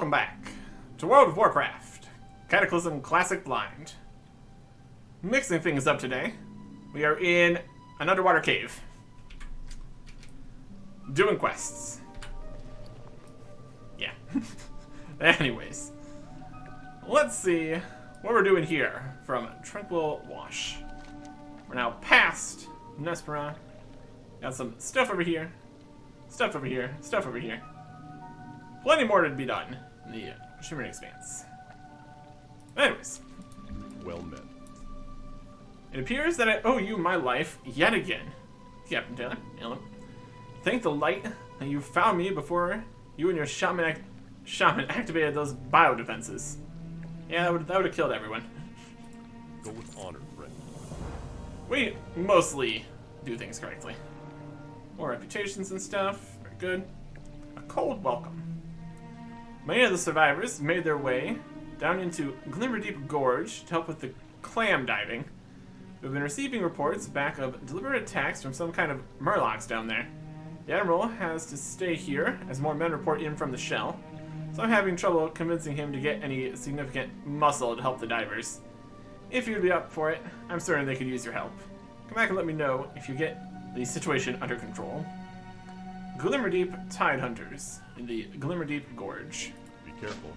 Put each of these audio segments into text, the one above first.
welcome back to World of Warcraft, Cataclysm Classic Blind. Mixing things up today, we are in an underwater cave, doing quests. Yeah. Anyways, let's see what we're doing here from Tranquil Wash. We're now past Nespera. Got some stuff over here, stuff over here, stuff over here. Plenty more to be done in the Shimmering Expanse. Anyways. Well met. It appears that I owe you my life yet again. Captain Taylor, thank the light that you found me before you and your shaman activated those biodefenses. Yeah, that would have killed everyone. Go with honor, friend. We mostly do things correctly. More reputations and stuff. Very good. A cold welcome. Many of the survivors made their way down into Glimmerdeep Gorge to help with the clam diving. We've been receiving reports back of deliberate attacks from some kind of murlocs down there. The Admiral has to stay here as more men report in from the shell, so I'm having trouble convincing him to get any significant muscle to help the divers. If you'd be up for it, I'm certain they could use your help. Come back and let me know if you get the situation under control. Glimmerdeep Tide Hunters in the Glimmerdeep Gorge. Be careful.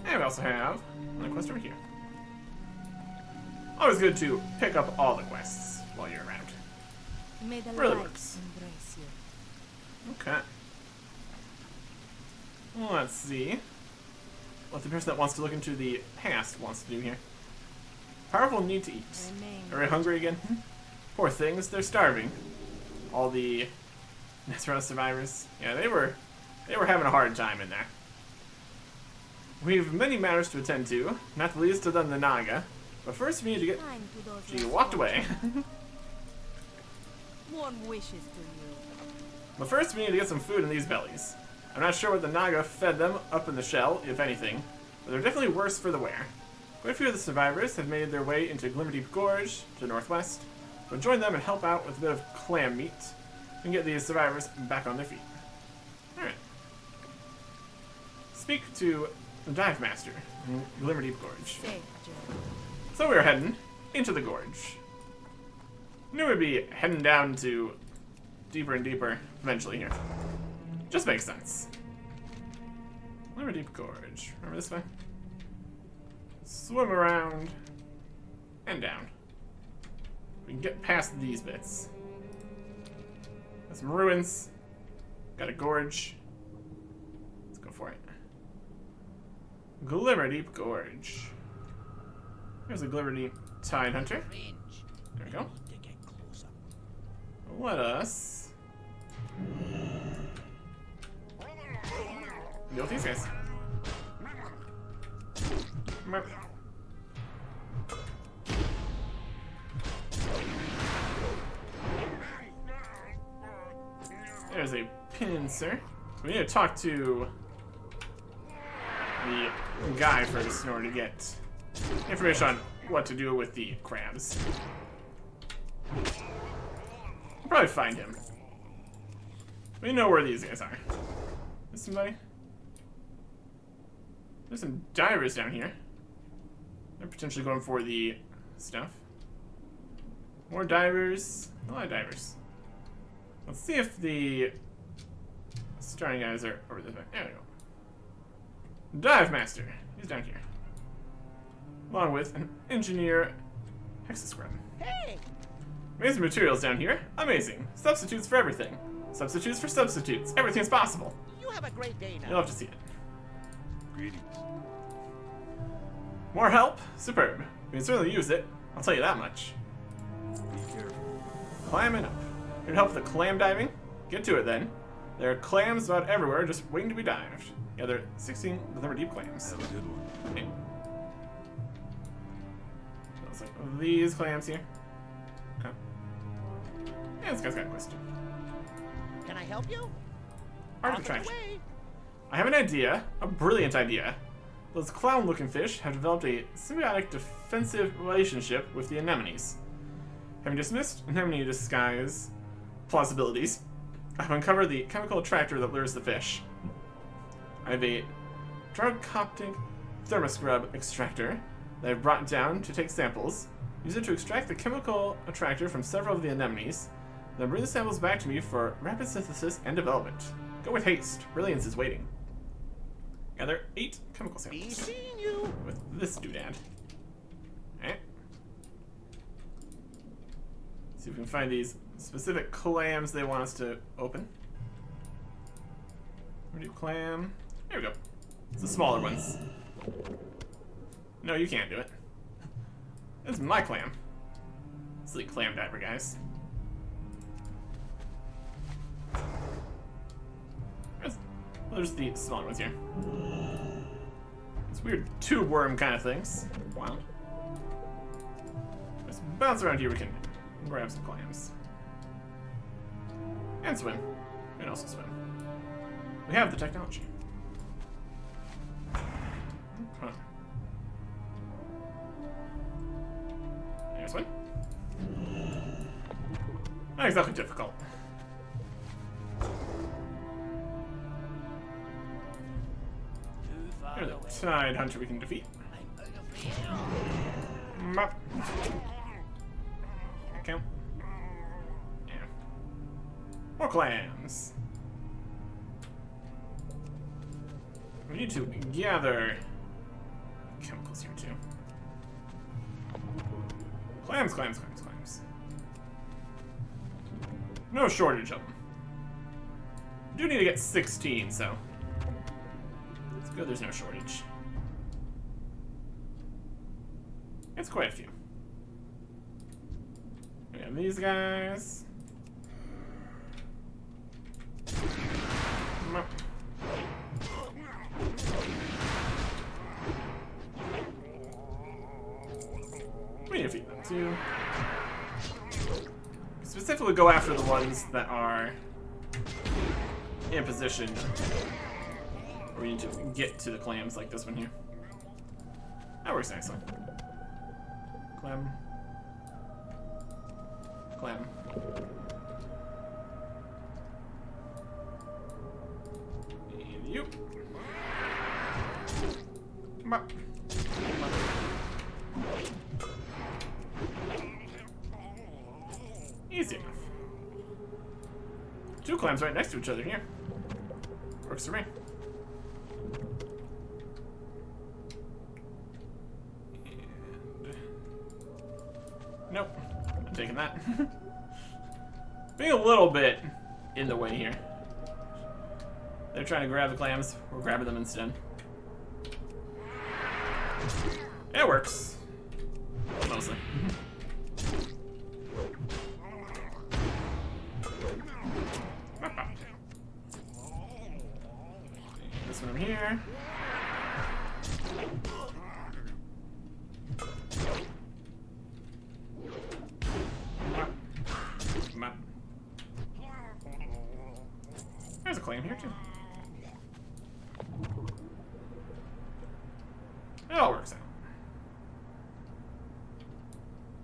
And we also have another quest over here. Always good to pick up all the quests while you're around. May the Really light works. embrace you. Okay. Well, let's see what the person that wants to look into the past wants to do here. Powerful need to eat. Are they hungry again? Poor things, they're starving. All the Nespera survivors. Yeah, they were having a hard time in there. We've many matters to attend to, not the least of them the Naga. But first we need to get... She walked away. One wishes to you. But first we need to get some food in these bellies. I'm not sure what the Naga fed them up in the shell, if anything, but they're definitely worse for the wear. Quite a few of the survivors have made their way into Glimmerdeep Gorge to the northwest. We'll join them and help out with a bit of clam meat and get these survivors back on their feet. Alright. Speak to the Dive Master in Glimmerdeep Gorge. So we're heading into the gorge. Knew we'd be heading down to deeper and deeper eventually here. Just makes sense. Glimmerdeep Gorge. Remember this way? Swim around and down. We can get past these bits. Got some ruins. Got a gorge. Let's go for it. Glimmerdeep Gorge. Here's a Glimmerdeep Tide Hunter. There we go. Let us deal with these guys. There's a pincer. We need to talk to the guy first in order to get information on what to do with the crabs. We'll probably find him. We know where these guys are. Is somebody? There's some divers down here. They're potentially going for the stuff. More divers. A lot of divers. Let's see if the starting guys are over this way. There we go. Dive Master. He's down here. Along with an engineer hexascrub. Hey! Amazing materials down here. Amazing. Substitutes for everything. Substitutes for substitutes. Everything's possible. You have a great day now. You'll have to see it. Greetings. More help? Superb. We can certainly use it. I'll tell you that much. Be careful. Climbing up. Here to help with the clam diving? Get to it then. There are clams about everywhere just waiting to be dived. Yeah, there are 16 Glimmerdeep clams. Have a good one. Okay. Looks like these clams here. Okay. Yeah, this guy's got a question. Can I help you? Art On of the attraction. way. I have an idea, a brilliant idea. Those clown-looking fish have developed a symbiotic defensive relationship with the anemones. Having dismissed anemone disguise plausibilities, I've uncovered the chemical attractor that lures the fish. I have a drug coptic thermoscrub extractor that I've brought down to take samples. Use it to extract the chemical attractor from several of the anemones. Then bring the samples back to me for rapid synthesis and development. Go with haste. Brilliance is waiting. Gather 8 chemical Be samples seeing you. with this doodad. Alright. See if we can find these specific clams they want us to open. We do clam. There we go. It's the smaller ones. No, you can't do it. This is my clam. Silly clam diver, guys. There's the smaller ones here. It's weird tube worm kind of things. Wow. Let's bounce around here. We can grab some clams. And swim. And also swim. We have the technology. Okay. There's one. Not exactly difficult. There's a tide hunter we can defeat. Map. Okay. Yeah. More clams. We need to gather chemicals here too. Clams, clams, clams, clams. No shortage of them. We do need to get 16, so it's good there's no shortage. It's quite a few. We have these guys. We need to feed them too. Specifically go after the ones that are in position where we need to get to the clams, like this one here. That works nicely. Clam. Clam. And you. Bop. Easy enough. 2 clams right next to each other here. Works for me. And nope. I'm taking that. Being a little bit in the way here. They're trying to grab the clams. We're grabbing them instead. It works. Mostly. This one over here. There's a clam here too. It all works out.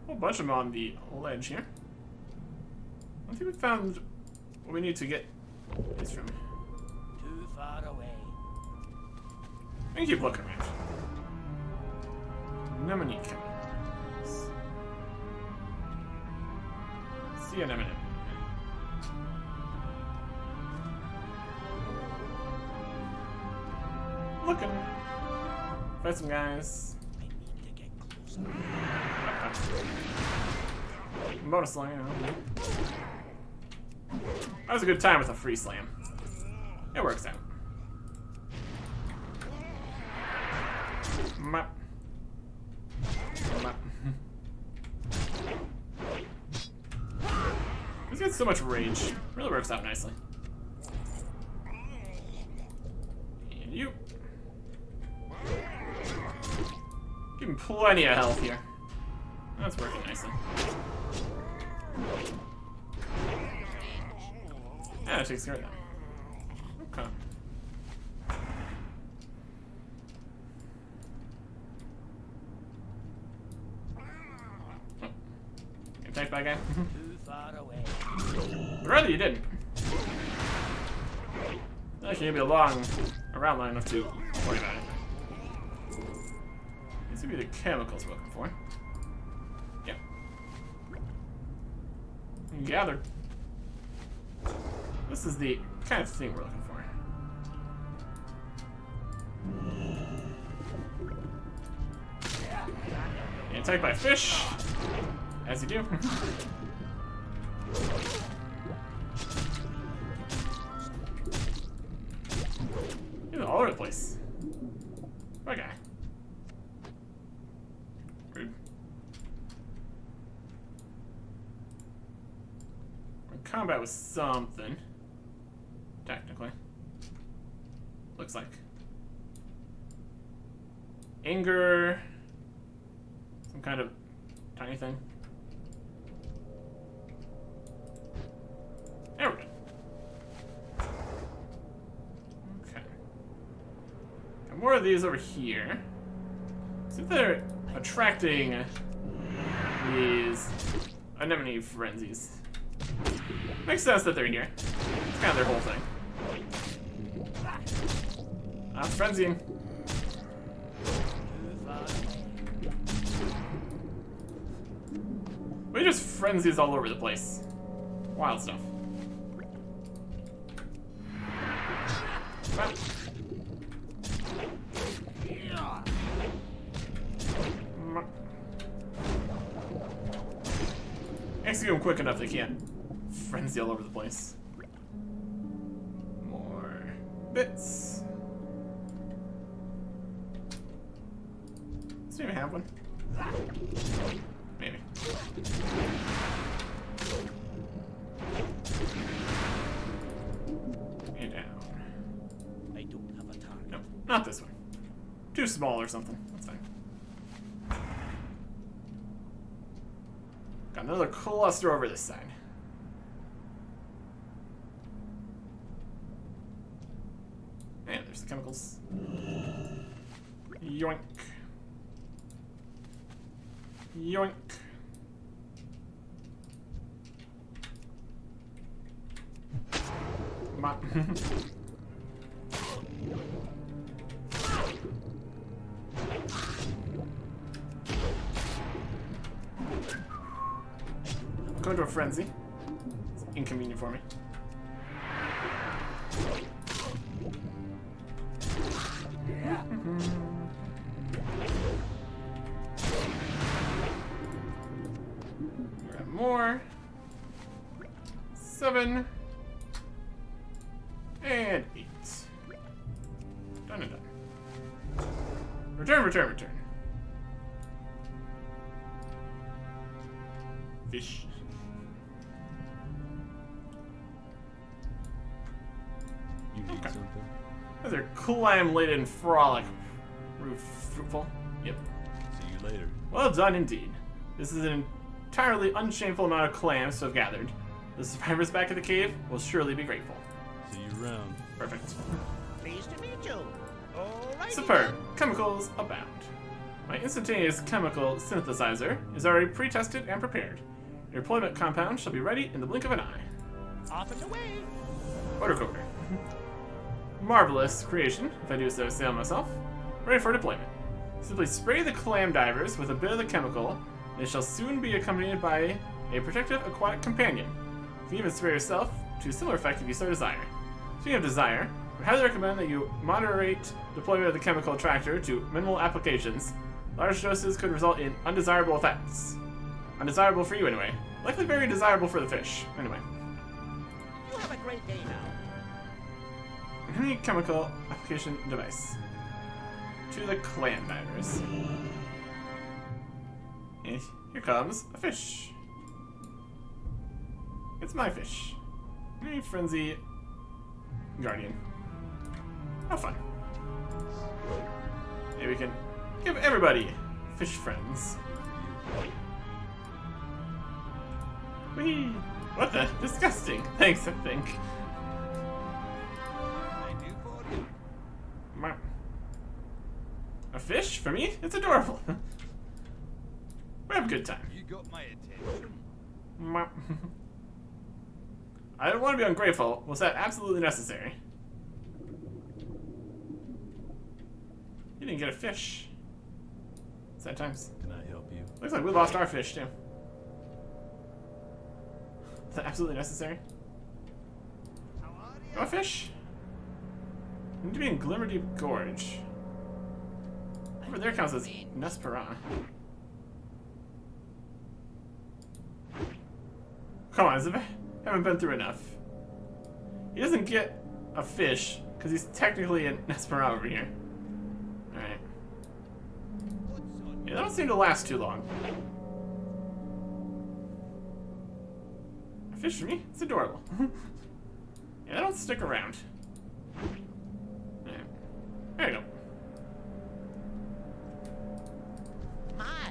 A whole bunch of them on the ledge here. I think we found what we need to get these from. Too far away. We can keep looking around. Anemone chemicals. See anemone. Looking. Find some guys. I need to get closer. Bonus slam. That was a good time with a free slam. It works out. Map. Map. He's got so much rage. Really works out nicely. And you. Give him plenty of health here. That's working nicely. Yeah, it takes care of that. Okay. Get attacked by a guy? Too far away. Rather you didn't. Actually, it'd be a long around long enough to worry about it. Seem to be the chemicals we're looking for. Yep. Gathered. This is the kind of thing we're looking for. And attacked by fish, as you do. He's all over the place. What guy? Rude. We're in combat with something. Technically. Looks like. Anger. Some kind of tiny thing. There we go. Okay. Got more of these over here. See if they're attracting these anemone frenzies. Makes sense that they're here. It's kind of their whole thing. Frenzying. We just frenzies all over the place. Wild stuff. Well. Execute them quick enough they can't frenzy all over the place. More bits. Does he even have one? Maybe. And down. I don't have a target. Nope, not this one. Too small or something. That's fine. Got another cluster over this side. And there's the chemicals. Yoink. Yoink. Ma Go into a frenzy. It's inconvenient for me. Grab more. 7. And 8. Done and done. Return, return, return. Fish. You need something? Another clam-laden frolic. Roof fruitful. Yep. See you later. Well done indeed. This is an entirely unshameful amount of clams to have gathered. The survivors back at the cave will surely be grateful. See you around. Perfect. Pleased to meet you. Alrighty Superb. then. Chemicals abound. My instantaneous chemical synthesizer is already pre-tested and prepared. Your deployment compound shall be ready in the blink of an eye. Off and away. Order coder. Marvelous creation, if I do so say myself. Ready for deployment. Simply spray the clam divers with a bit of the chemical, and it shall soon be accompanied by a protective aquatic companion. You can even spray yourself to a similar effect if you so desire. Speaking of desire, I highly recommend that you moderate deployment of the chemical attractor to minimal applications. Large doses could result in undesirable effects. Undesirable for you anyway. Likely very desirable for the fish. Anyway. You have a great day now. Any chemical application device. To the clam divers. And here comes a fish. It's my fish. Hey, Frenzy Guardian. How fun. Maybe we can give everybody fish friends. Whee! What the? Disgusting. Thanks, I think. I do for you. Ma- A fish? For me? It's adorable. We have a good time. You got my attention. Ma- I don't want to be ungrateful. Was that absolutely necessary? You didn't get a fish. Sad times. Can I help you? Looks like we lost our fish, too. Is that absolutely necessary? Go fish? We need to be in Glimmerdeep Gorge. Over there counts as Nespera. Come on, Zip. Haven't been through enough. He doesn't get a fish, because he's technically in Nespera over here. Alright. Yeah, that don't seem to last too long. A fish for me? It's adorable. Yeah, they don't stick around. Alright. There you go.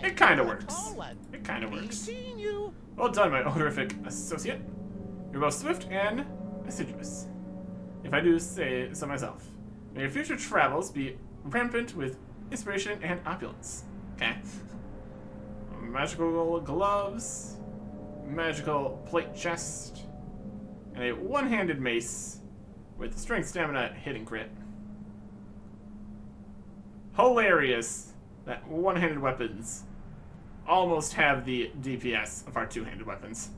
It kinda works. It kinda works. Seeing you. Well done, my honorific associate. You're both swift and assiduous, if I do say so myself. May your future travels be rampant with inspiration and opulence. Okay. Magical gloves, magical plate chest, and a one-handed mace with strength, stamina, hitting crit. Hilarious that one-handed weapons almost have the DPS of our two-handed weapons.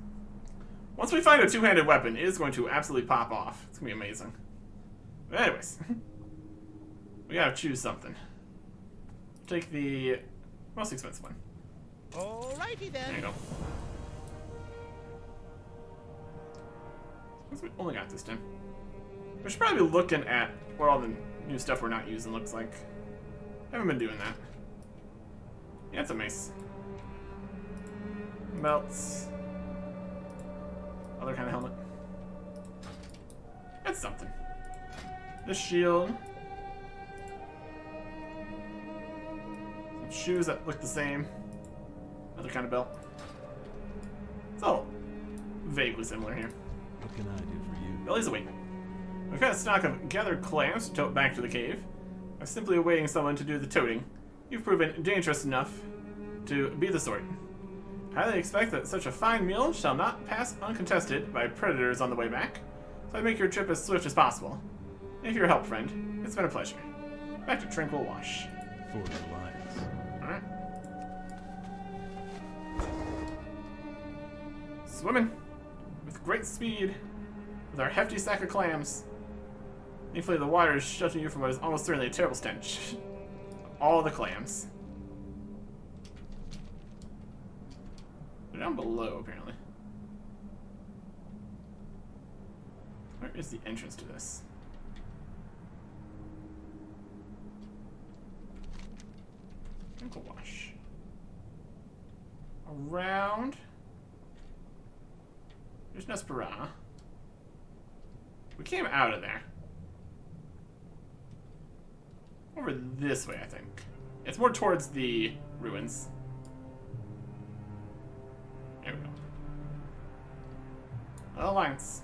Once we find a two-handed weapon, it is going to absolutely pop off. It's going to be amazing. But anyways, we gotta choose something. Take the most expensive one. Alrighty then. There you go. Since we only got this time, we should probably be looking at what all the new stuff we're not using looks like. Haven't been doing that. Yeah, it's a mace. Melts. Other kind of helmet. It's something. This shield. Some shoes that look the same. Another kind of belt. It's all vaguely similar here. What can I do for you? Belly's awake. We've got a stock of gathered clams to tote back to the cave. I'm simply awaiting someone to do the toting. You've proven dangerous enough to be the sort. I highly expect that such a fine meal shall not pass uncontested by predators on the way back, so I make your trip as swift as possible. Thank you for your help, friend. It's been a pleasure. Back to Tranquil Wash. For the Alliance. Alright. Swimming with great speed with our hefty sack of clams. Thankfully, the water is sheltering you from what is almost certainly a terrible stench. All the clams. They're down below, apparently. Where is the entrance to this? Tranquil Wash. Around. There's Nespera. We came out of there. Over this way, I think. It's more towards the ruins. There we go. Alliance.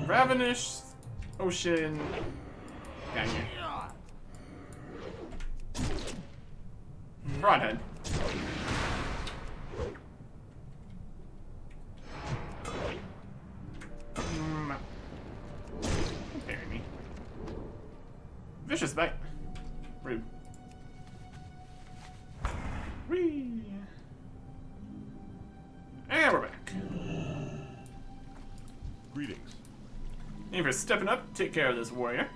Ravenous Ocean. Down here. Broadhead. Bury me. Vicious bite. Rude. Whee! And we're back. Greetings. Thank you for stepping up to take care of this warrior.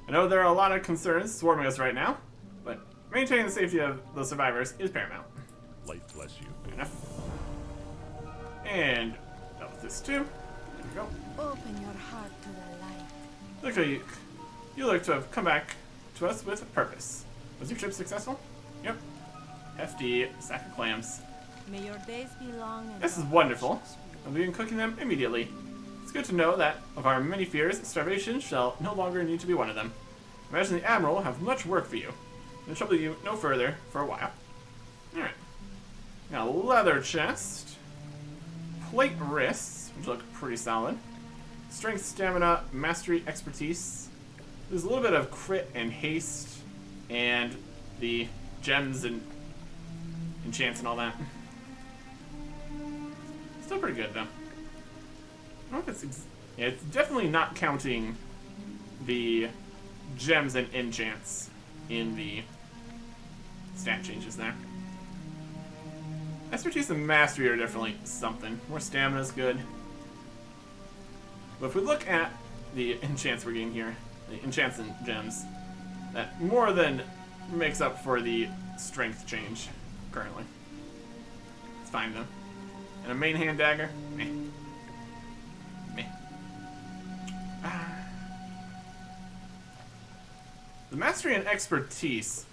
I know there are a lot of concerns swarming us right now, but maintaining the safety of the survivors is paramount. Light bless you. Fair enough. And that was this too. There we go. Open your heart to the light. Look how you look to have come back to us with a purpose. Was your trip successful? Yep. Hefty sack of clams. May your days be long and This is your wonderful. wishes sweet. I'll begin cooking them immediately. It's good to know that of our many fears, starvation shall no longer need to be one of them. Imagine the Admiral will have much work for you. It'll trouble you no further for a while. Alright. Now, leather chest. Plate wrists, which look pretty solid. Strength, stamina, mastery, expertise. There's a little bit of crit and haste, and the gems and enchants and all that. Still pretty good, though. I don't know if it's... yeah, it's definitely not counting the gems and enchants in the stat changes there. Expertise and mastery are definitely something. More stamina is good. But if we look at the enchants we're getting here, the enchants and gems, that more than makes up for the strength change currently. It's fine though. And a main hand dagger, meh. Meh. The mastery and expertise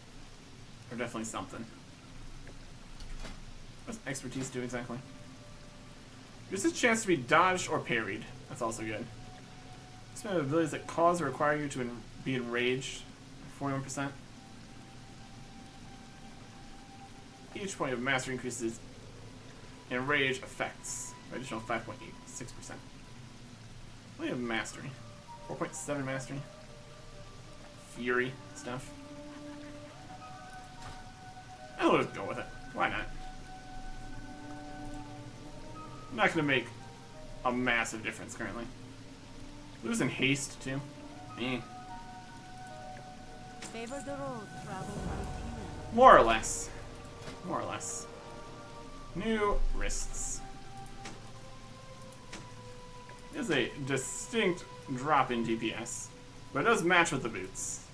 are definitely something. What does expertise do exactly? There's a chance to be dodged or parried. That's also good. Some abilities that cause or require you to be enraged. 41%. Each point of mastery increases enrage effects by additional 5.86%. We have mastery. 4.7 mastery. Fury stuff. I'll just go with it. Why not? I'm not going to make a massive difference currently. Losing haste too. Favor the road, travel by More or less. More or less. New wrists. There's a distinct drop in DPS, but it does match with the boots.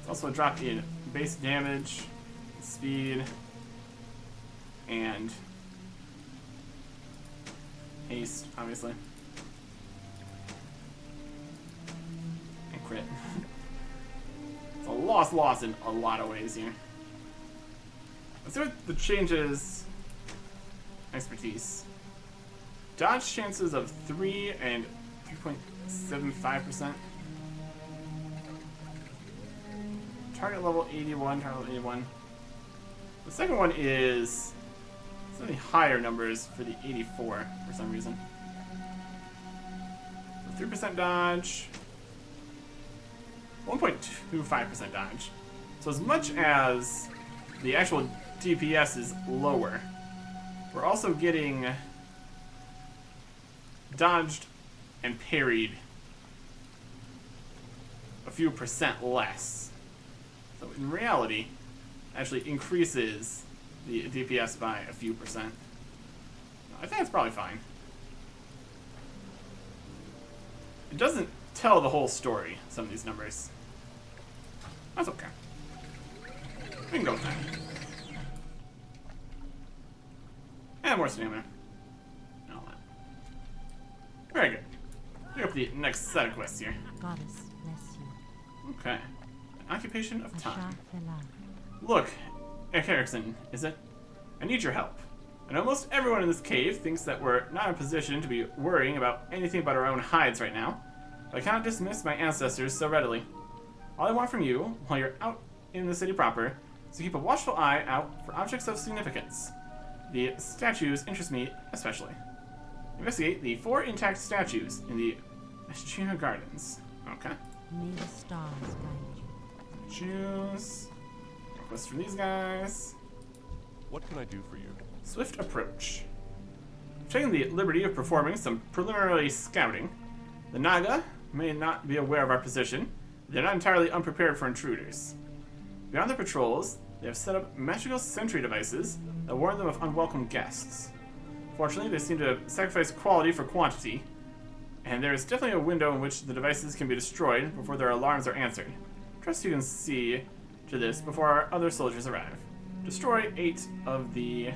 It's also a drop in base damage, speed, and haste, obviously. And crit. It's a loss in a lot of ways here. Let's see what the changes. Expertise. Dodge chances of 3 and 3.75%. Target level 81, target level 81. The second one is slightly higher numbers for the 84 for some reason. So 3% dodge. 1.25% dodge. So as much as the actual DPS is lower, we're also getting dodged and parried a few percent less. So in reality, actually increases the DPS by a few percent. I think it's probably fine. It doesn't tell the whole story, some of these numbers. That's okay. We can go with that. And more stamina. And all that. Very good. Pick up the next set of quests here. Goddess bless you. Okay. An occupation of time. Asha Look, Erickson, is it? I need your help. And almost everyone in this cave thinks that we're not in a position to be worrying about anything but our own hides right now. But I cannot dismiss my ancestors so readily. All I want from you, while you're out in the city proper, is to keep a watchful eye out for objects of significance. The statues interest me especially. Investigate the 4 intact statues in the Eschina Gardens. Okay. May the stars guide you. Choose. Request from these guys. What can I do for you? Swift approach. Taking the liberty of performing some preliminary scouting, the Naga may not be aware of our position. They're not entirely unprepared for intruders. Beyond their patrols, they have set up magical sentry devices that warn them of unwelcome guests. Fortunately, they seem to sacrifice quality for quantity, and there is definitely a window in which the devices can be destroyed before their alarms are answered. Trust you can see to this before our other soldiers arrive. Destroy 8 of the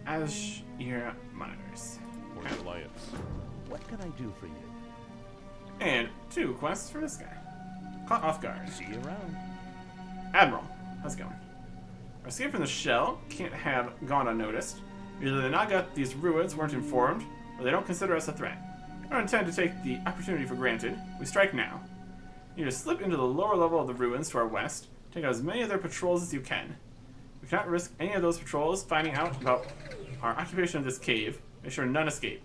Azir monitors. For the Alliance. What can I do for you? And 2 quests for this guy. Caught off guard. See you around. Admiral, how's it going? Our escape from the shell can't have gone unnoticed. Either the Naga at these ruins weren't informed, or they don't consider us a threat. I don't intend to take the opportunity for granted. We strike now. You need to slip into the lower level of the ruins to our west, take out as many of their patrols as you can. We cannot risk any of those patrols finding out about our occupation of this cave. Make sure none escape.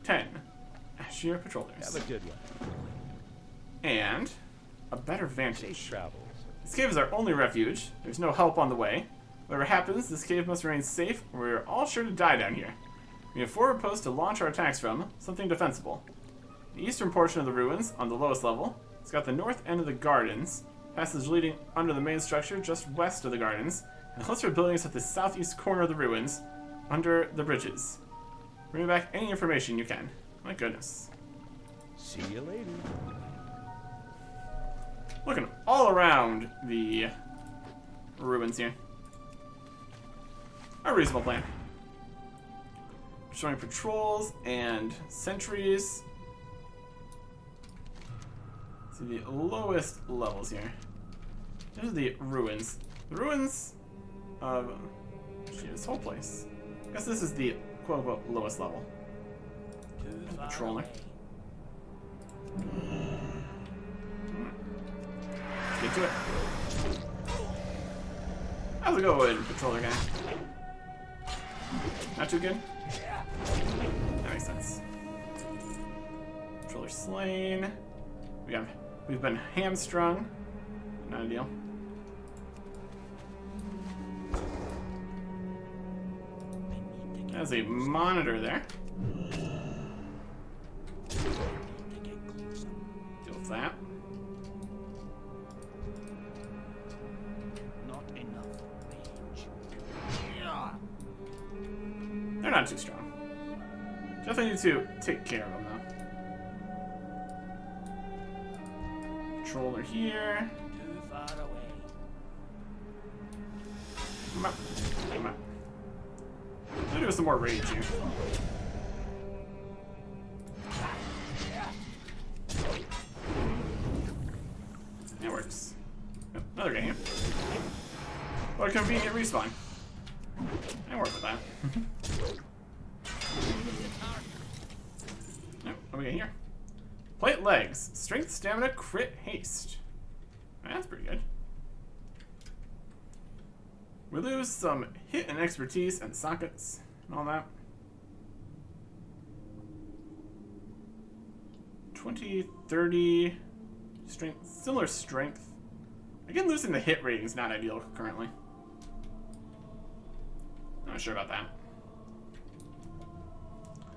10. Ashir patrollers. Have a good one. And a better Safe vantage. travels. This cave is our only refuge. There's no help on the way. Whatever happens, this cave must remain safe, or we are all sure to die down here. We have 4 posts to launch our attacks from, something defensible. The eastern portion of the ruins, on the lowest level, it's got the north end of the gardens, Passage leading under the main structure just west of the gardens, and a cluster of buildings at the southeast corner of the ruins, under the bridges. Bring me back any information you can. My goodness. See you later. Looking all around the ruins here. A reasonable plan. Showing patrols and sentries. See the lowest levels here. These are the ruins. The ruins of this whole place. I guess this is the quote unquote lowest level. There's a patroller. Let's get to it. How's it going, patroller guy? Not too good? That makes sense. Patroller slain. We've been hamstrung. Not ideal. There's a monitor there. Deal with that. Not enough range. They're not too strong. Definitely need to take care of them though. Controller here. Too far away. Come on. Come on. Let's do some more rage here. It works. Oh, another guy here. What a convenient respawn. I work with that. No, what do we got here? Plate legs. Strength, stamina, crit, haste. That's pretty good. We lose some hit and expertise and sockets and all that. 20, 30 strength, similar strength. Again, losing the hit rating is not ideal currently. Not sure about that.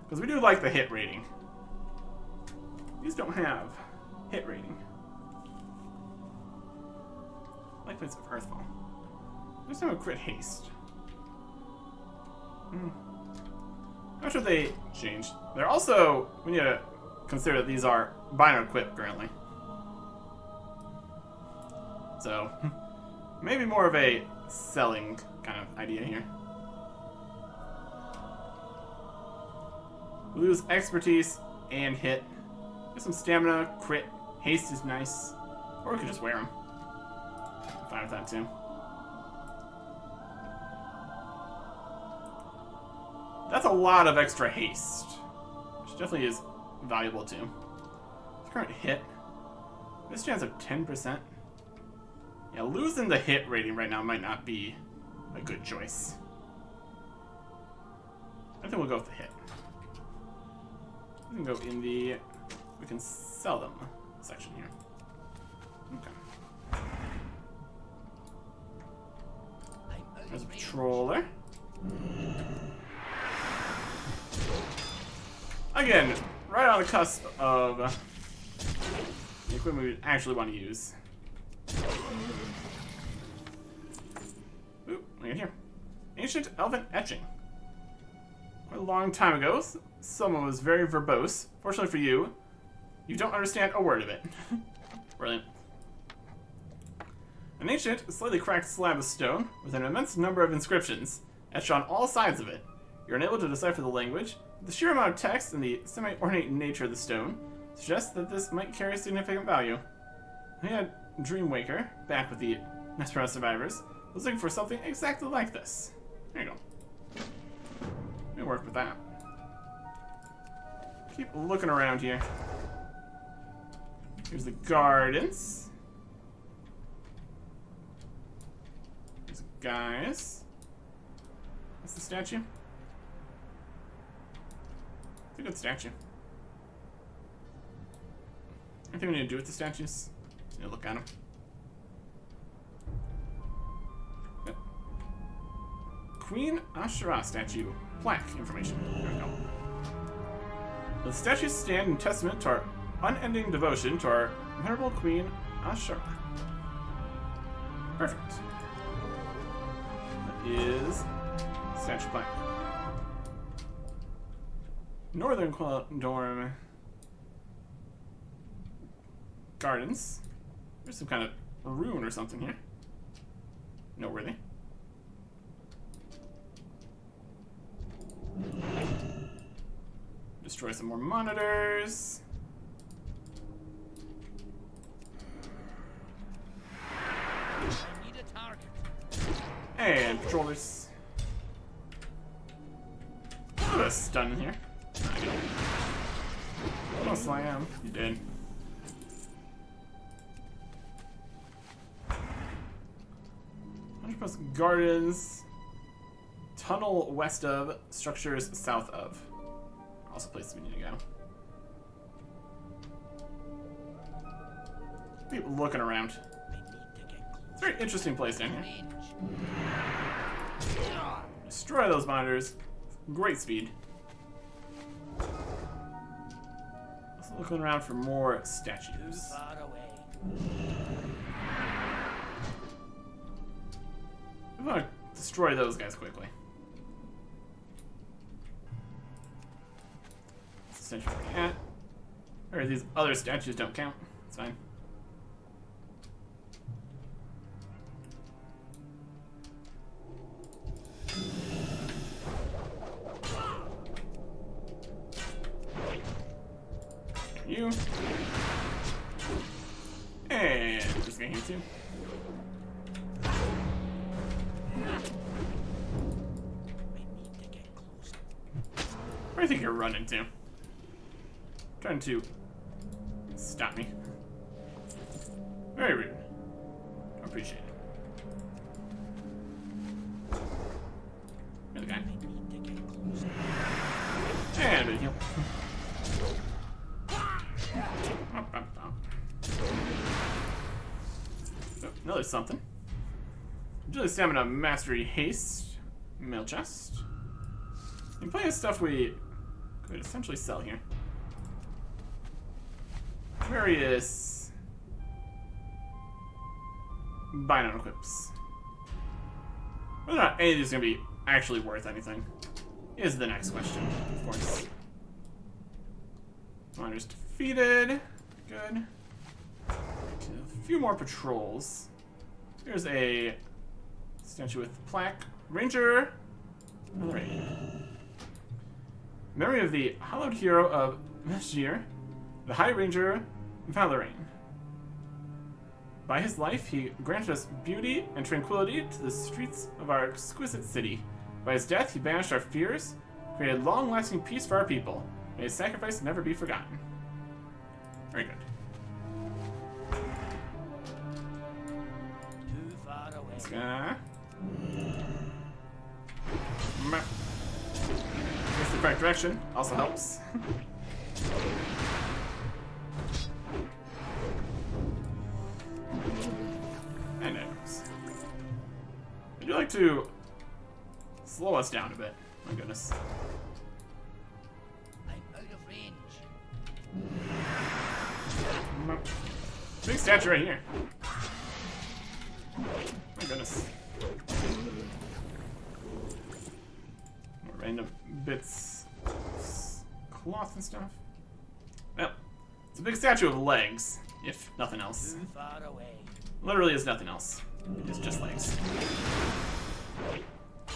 Because we do like the hit rating. These don't have hit rating. Like plates of Earthfall. There's no crit haste. Not sure they changed. They're also, we need to consider that these are binary equipped currently. So, maybe more of a selling kind of idea here. We lose expertise and hit. Get some stamina, crit, haste is nice. Or we could just wear them. I'm fine with that too. That's a lot of extra haste, which definitely is valuable too. Current hit. This chance of 10%. Yeah, losing the hit rating right now might not be a good choice. I think we'll go with the hit. We can go in the... we can sell them section here. Okay. There's a patroller. Again, right on the cusp of the equipment we actually want to use. Ooh, look at here. Ancient Elven Etching. A long time ago, someone was very verbose. Fortunately for you, you don't understand a word of it. Brilliant. An ancient, slightly cracked slab of stone with an immense number of inscriptions etched on all sides of it. You're unable to decipher the language. The sheer amount of text and the semi-ornate nature of the stone suggests that this might carry significant value. We had Dreamwaker, back with the Nesperado survivors, was looking for something exactly like this. There you go. Let me work with that. Keep looking around here. Here's the gardens. Here's the guys. That's the statue. It's a good statue. Anything we need to do with the statues? Just need to look at them. Yep. Queen Ashura statue. Plaque information. There we go. The statues stand in testament to our unending devotion to our venerable Queen Ashura. Perfect. That is statue plaque. Northern Dorm Gardens. There's some kind of rune or something here. Noteworthy. Destroy some more monitors. I need a target. And patrollers. Put a stun in here. Almost I am. You did. Gardens. Tunnel west of. Structures south of. Also places we need to go. Keep looking around. It's a very interesting place down here. Destroy those monitors. Great speed. Also looking around for more statues. Far away. I'm gonna destroy those guys quickly. That's essentially what we're at. Or these other statues don't count. It's fine. You. And just gonna hit you. Where do you think you're running to? Trying to stop me. Very rude. I appreciate it. You're the guy. And a heal. Oh, another something. Agility, Stamina, Mastery, Haste, Mail Chest. And plenty of stuff we could essentially sell here. Various buy non equips. Whether or not any of these are going to be actually worth anything is the next question, of course. Miners defeated. Good. A few more patrols. Here's a statue with plaque. Ranger. Alright. Memory of the hallowed hero of Mesgir, the High Ranger Valerain. By his life, he granted us beauty and tranquility to the streets of our exquisite city. By his death, he banished our fears, created long-lasting peace for our people. May his sacrifice never be forgotten. Very good. Too far away. This guy. Guess the correct direction also helps. And items. Would you like to slow us down a bit? My goodness. I'm out of range. Big statue right here. My goodness. More random bits, cloth and stuff. Well, it's a big statue of legs, if nothing else. Too far away. Literally is nothing else. It's just legs.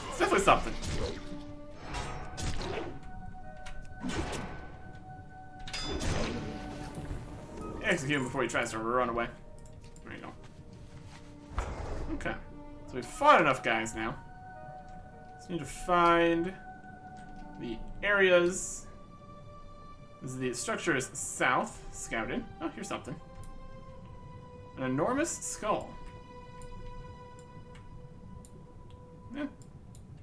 It's definitely something. Execute him before he tries to run away. There you go. Okay. So we've fought enough guys now. Just need to find the areas. The structure is south, scouted. Oh, here's something. An enormous skull. Yeah.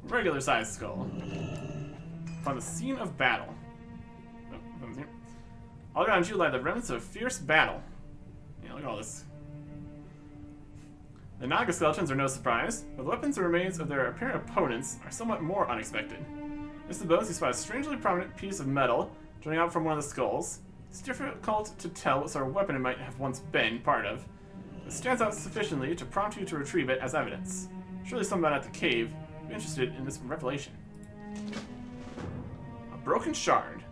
Regular sized skull. Upon the scene of battle. Oh, nothing's here. All around you lie the remnants of a fierce battle. Yeah, look at all this. The Naga skeletons are no surprise, but the weapons and remains of their apparent opponents are somewhat more unexpected. Next to the bones, you spot a strangely prominent piece of metal jutting out from one of the skulls. It's difficult to tell what sort of weapon it might have once been part of. It stands out sufficiently to prompt you to retrieve it as evidence. Surely someone at the cave would be interested in this revelation. A broken shard.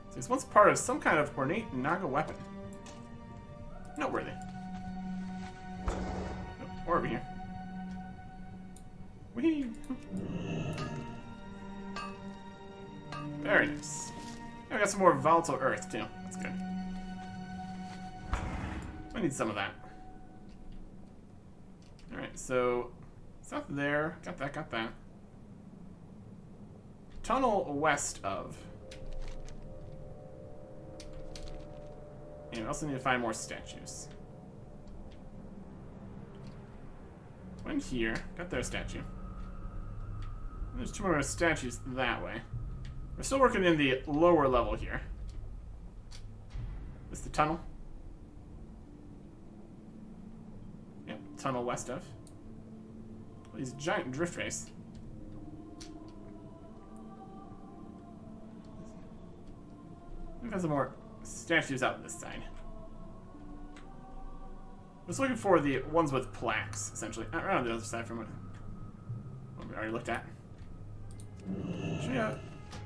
So it's once part of some kind of ornate Naga weapon. Noteworthy. Oh, or over here. Whee! Very nice. Yeah, we got some more volatile earth too. That's good. I need some of that. Alright, so south there. Got that, got that. Tunnel west of. And we also need to find more statues. One here. Got their statue. There's two more statues that way. We're still working in the lower level here. This the tunnel? Yep, tunnel west of. These giant drift race. We've got some more statues out this side. I was looking for the ones with plaques, essentially. Right on the other side from what we already looked at.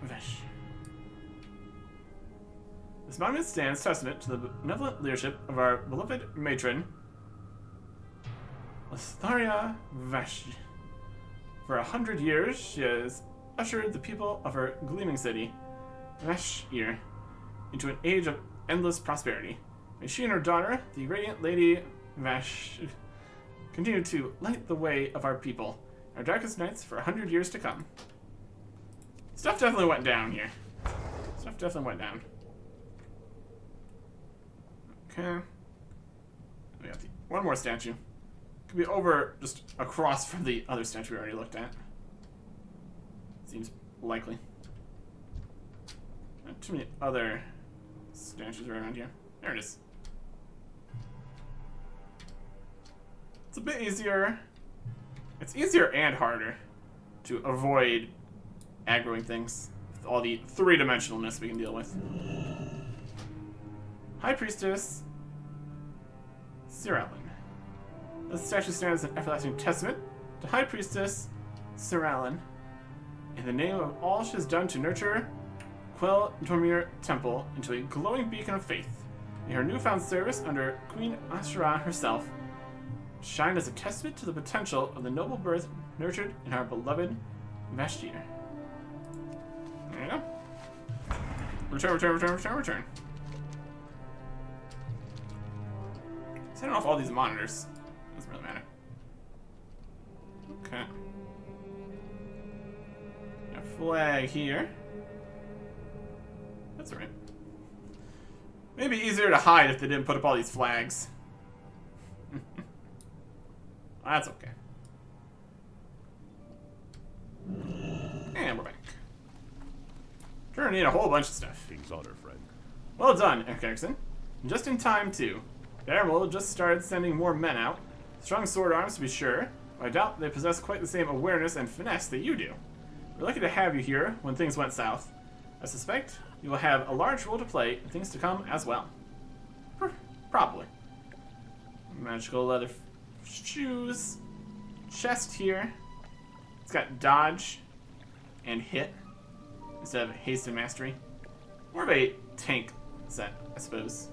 Vesh. This monument stands testament to the benevolent leadership of our beloved matron, Lestharia Vesh. For 100 years, she has ushered the people of her gleaming city, Veshir, into an age of endless prosperity. May she and her daughter, the radiant Lady Vesh, continue to light the way of our people, our darkest nights for 100 years to come. Stuff definitely went down here. Stuff definitely went down. Okay. We got one more statue. Could be over, just across from the other statue we already looked at. Seems likely. Not too many other statues around here. There it is. It's a bit easier. It's easier and harder to avoid aggroing things with all the three-dimensionalness we can deal with. High Priestess Ciralin. This statue stands as an everlasting testament to High Priestess Ciralin in the name of all she has done to nurture Quell Dormir Temple into a glowing beacon of faith. May her newfound service under Queen Ashura herself shine as a testament to the potential of the noble birth nurtured in our beloved Vashtir. There you go. Return, return, return, return, return. Turning off all these monitors. Doesn't really matter. Okay. Got a flag here. That's alright. Maybe easier to hide if they didn't put up all these flags. That's okay. And we're back. We're gonna need a whole bunch of stuff. King's honor, friend. Well done, Erickson. Just in time, too. The Admiral just started sending more men out. Strong sword arms, to be sure, but I doubt they possess quite the same awareness and finesse that you do. We're lucky to have you here when things went south. I suspect you will have a large role to play in things to come as well. Probably. Magical leather shoes. Chest here. It's got dodge and hit instead of haste and mastery. More of a tank set, I suppose.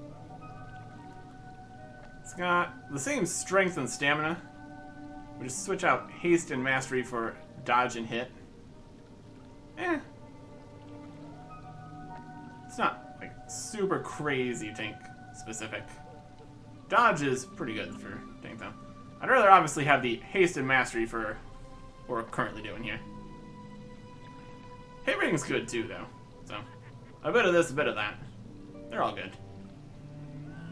It's got the same strength and stamina. We just switch out haste and mastery for dodge and hit. It's not like super crazy tank specific. Dodge is pretty good for tank though. I'd rather obviously have the haste and mastery for what we're currently doing here. Hit rating's good too though. So a bit of this, a bit of that. They're all good.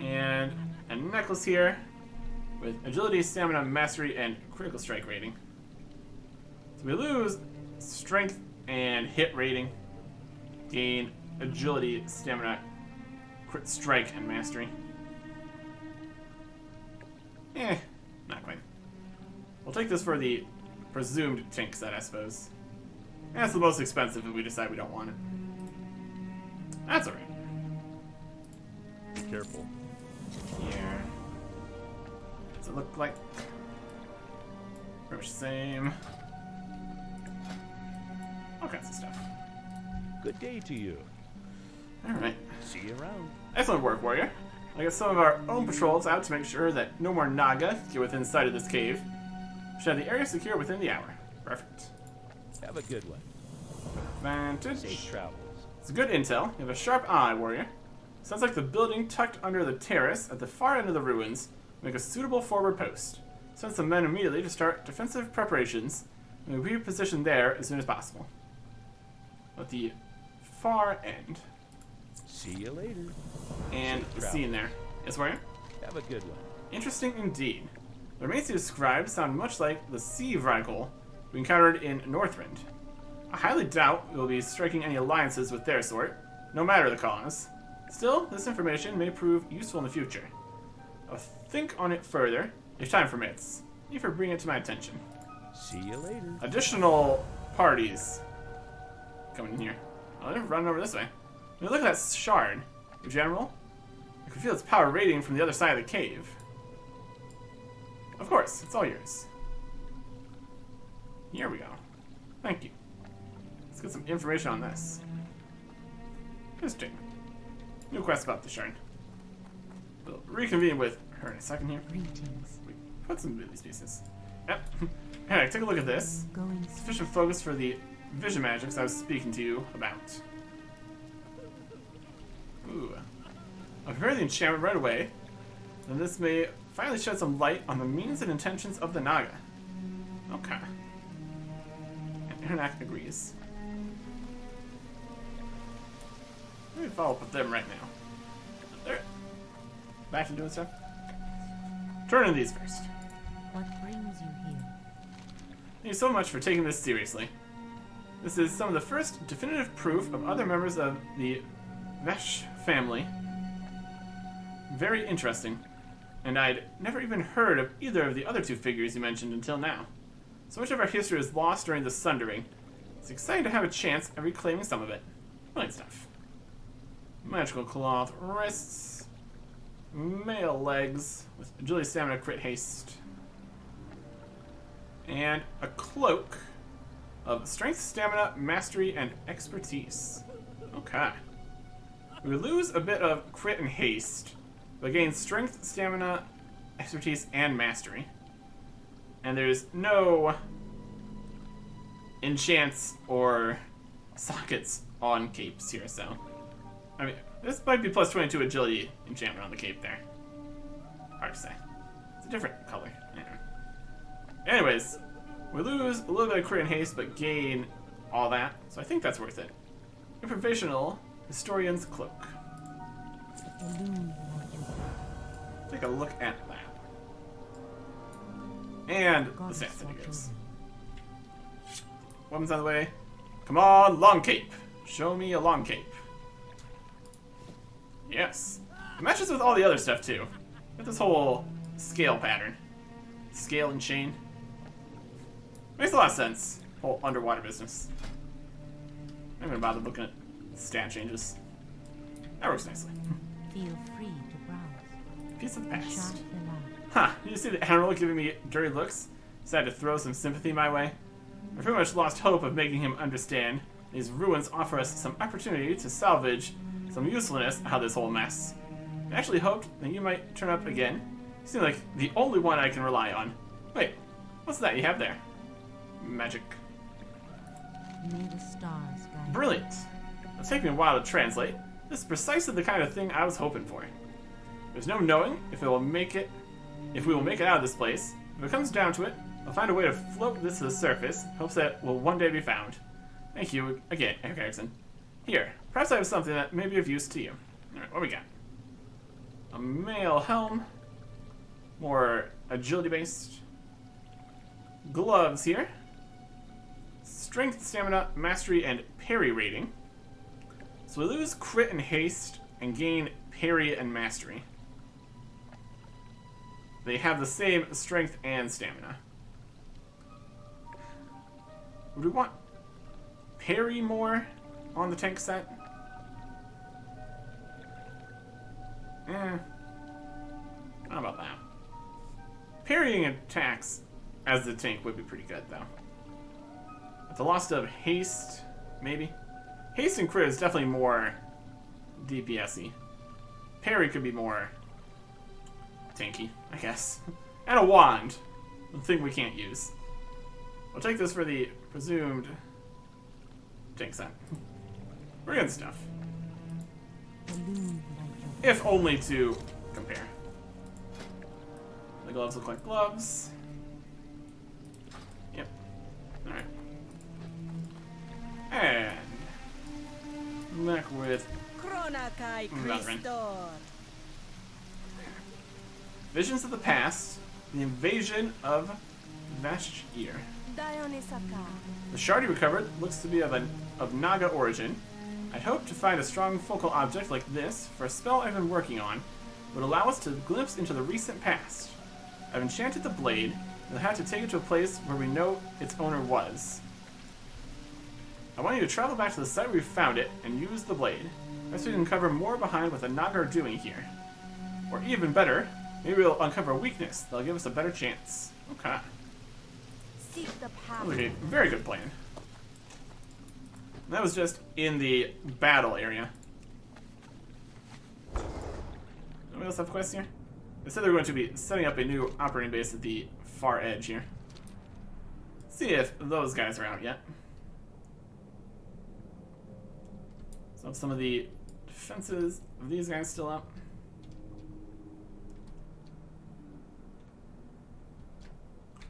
And a necklace here with agility, stamina, mastery, and critical strike rating. So we lose strength and hit rating, gain agility, stamina, crit strike, and mastery. Not quite. We'll take this for the presumed tank set, I suppose. That's the most expensive if we decide we don't want it. That's alright. Be careful. Here. it look like? Pretty much the same. All kinds of stuff. Good day to you. Alright. See you around. Excellent work, warrior. I got some of our own patrols out to make sure that no more Naga get within sight of this cave. We should have the area secure within the hour. Perfect. Have a good one. Advantage. Safe travels. It's good intel. You have a sharp eye, warrior. Sounds like the building tucked under the terrace at the far end of the ruins make a suitable forward post. Send some men immediately to start defensive preparations and we'll be positioned there as soon as possible. At the far end. See you later. And the scene there. Yes, warrior? Have a good one. Interesting indeed. The remains you described sound much like the sea vertical we encountered in Northrend. I highly doubt we'll be striking any alliances with their sort, no matter the cause. Still, this information may prove useful in the future. I'll think on it further if time permits. Thank you for bringing it to my attention. See you later. Additional parties coming in here. Oh, they're running over this way. I mean, look at that shard. General, I can feel its power radiating from the other side of the cave. Of course, it's all yours. Here we go. Thank you. Let's get some information on this. Interesting. New quest about the shard. We'll reconvene with her in a second here. Greetings. Put some of these pieces. Yep. Alright, take a look at this. Going Sufficient focus for the vision magics I was speaking to you about. Ooh. I'll prepare the enchantment right away. Then this may finally shed some light on the means and intentions of the Naga. Okay. And Internac agrees. Let me follow up with them right now. They're back to doing stuff. Turn in these first. What brings you here? Thank you so much for taking this seriously. This is some of the first definitive proof of other members of the Vesh family. Very interesting. And I'd never even heard of either of the other two figures you mentioned until now. So much of our history was lost during the Sundering. It's exciting to have a chance at reclaiming some of it. Brilliant stuff. Magical cloth wrists. Male legs with agility, stamina, crit haste. And a cloak of strength, stamina, mastery, and expertise. Okay. We lose a bit of crit and haste, but gain strength, stamina, expertise, and mastery. And there's no enchants or sockets on capes here, so. I mean, this might be plus 22 agility enchantment on the cape there. Hard to say. It's a different color. Anyway. Anyways, we lose a little bit of crit and haste, but gain all that, so I think that's worth it. A provisional Historian's Cloak. Take a look at that. And the Sanctity goes. Weapons on the way. Come on, long cape. Show me a long cape. Yes. It matches with all the other stuff too. With this whole scale pattern. Scale and chain. Makes a lot of sense. Whole underwater business. I'm gonna bother looking at stat changes. That works nicely. Feel free to browse. Piece of the past. Sharp the lab. Huh, you see the Admiral giving me dirty looks? Decided to throw some sympathy my way? I pretty much lost hope of making him understand. These ruins offer us some opportunity to salvage some usefulness out of this whole mess. I actually hoped that you might turn up again. You seem like the only one I can rely on. Wait, what's that you have there? Magic. May the stars guide. Brilliant. It'll take me a while to translate. This is precisely the kind of thing I was hoping for. There's no knowing if we will make it out of this place. If it comes down to it, I'll find a way to float this to the surface. Hopes that it will one day be found. Thank you again, Eric Erickson. Here, perhaps I have something that may be of use to you. Alright, what we got? A mail helm. More agility based. Gloves here. Strength, stamina, mastery, and parry rating. So we lose crit and haste and gain parry and mastery. They have the same strength and stamina. Would we want parry more on the tank set? How about that? parrying attacks as the tank would be pretty good, though. At the loss of haste, maybe? Haste and crit is definitely more DPS-y. Parry could be more tanky, I guess. And a wand. The thing we can't use. I'll take this for the presumed tank set. We're good stuff. If only to compare. The gloves look like gloves. Yep. Alright. And back with Visions of the Past, the invasion of Vashtir. The shard you recovered looks to be of Naga origin. I'd hoped to find a strong focal object like this for a spell I've been working on would allow us to glimpse into the recent past. I've enchanted the blade, and I'll have to take it to a place where we know its owner was. I want you to travel back to the site where we found it and use the blade. Perhaps we can uncover more behind what the Naga are doing here. Or even better, maybe we'll uncover a weakness that'll give us a better chance. Okay. Seek the path. Okay, very good plan. That was just in the battle area. Anybody else have quests here? They said they're going to be setting up a new operating base at the far edge here. See if those guys are out yet. So some of the defenses of these guys still up.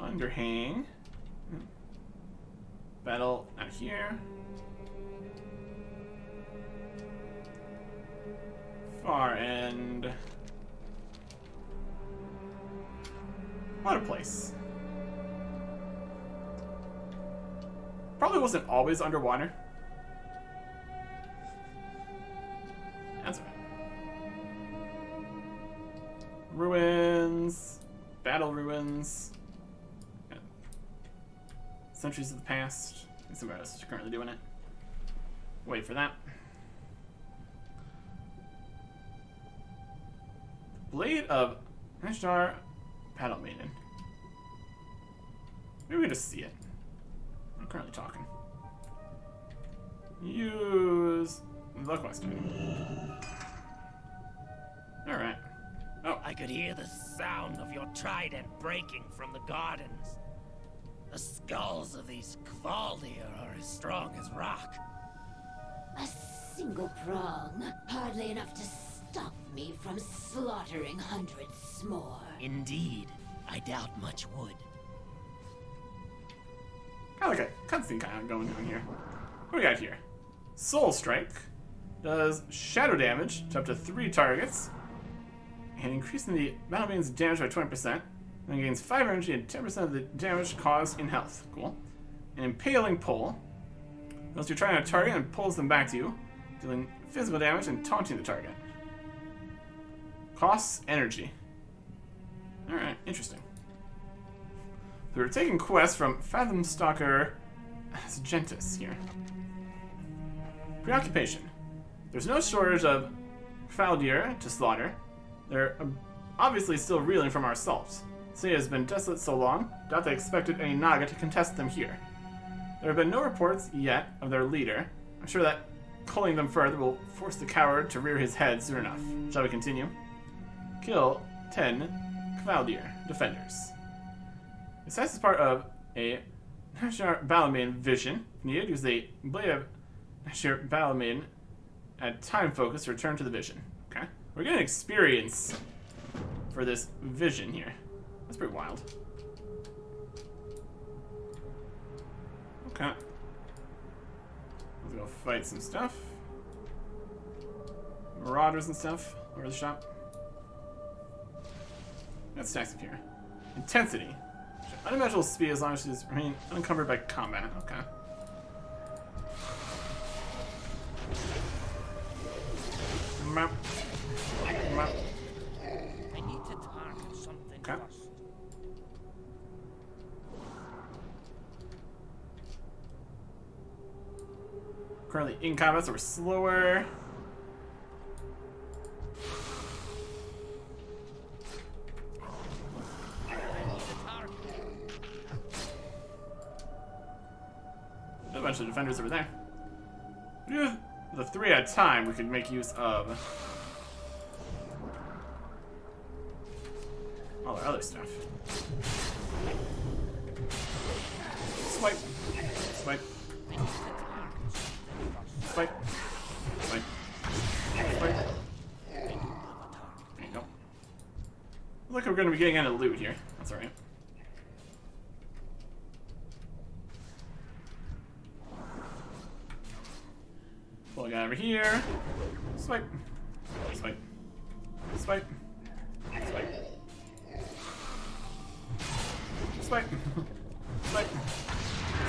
Underhang. Battle out here. Far end. What a place. Probably wasn't always underwater. That's right. Ruins. Battle ruins. Yeah. Centuries of the past. Somebody else is currently doing it. Wait for that. Blade of Ashtar Battle Maiden. Maybe we just see it. I'm currently talking. Use the quest item. Alright. Oh. I could hear the sound of your trident breaking from the gardens. The skulls of these Kvaldir are as strong as rock. A single prong, hardly enough to stop me from slaughtering hundreds more. Indeed, I doubt much would. Kind of like a cutscene kind of going on here. What do we got here? Soul Strike does shadow damage to up to 3 targets, and increasing the battle maiden's damage by 20%, and gains 5 energy and 10% of the damage caused in health. Cool. An impaling pull. Unless you're trying to target and pulls them back to you, dealing physical damage and taunting the target. Costs energy. Alright, interesting. So we're taking quests from Fathom Stalker Gentis here. Preoccupation. There's no shortage of Kvaldir to slaughter. They're obviously still reeling from our assault. City has been desolate so long, doubt they expected any Naga to contest them here. There have been no reports yet of their leader. I'm sure that culling them further will force the coward to rear his head soon enough. Shall we continue? Kill 10 Kvaldir defenders. This is part of a Nashar Balamain vision. If needed, use the Blade of Nashar Balamain at time focus to return to the vision. Okay. We're getting experience for this vision here. That's pretty wild. Okay. Let's go fight some stuff. Marauders and stuff over the shop. Got stacks up here. Intensity. Unimaginable speed as long as she's remain unencumbered by combat. Okay. Map. Map. I need to target something Okay. first. Currently in combat, so we're slower. bunch of defenders over there. We do the 3 at a time we could make use of all our other stuff. Swipe. Swipe. Swipe. Swipe. Swipe. There you go. Looks like we're going to be getting into loot here. That's alright. Pull a guy over here. Swipe. Swipe. Swipe. Swipe. Swipe. Swipe.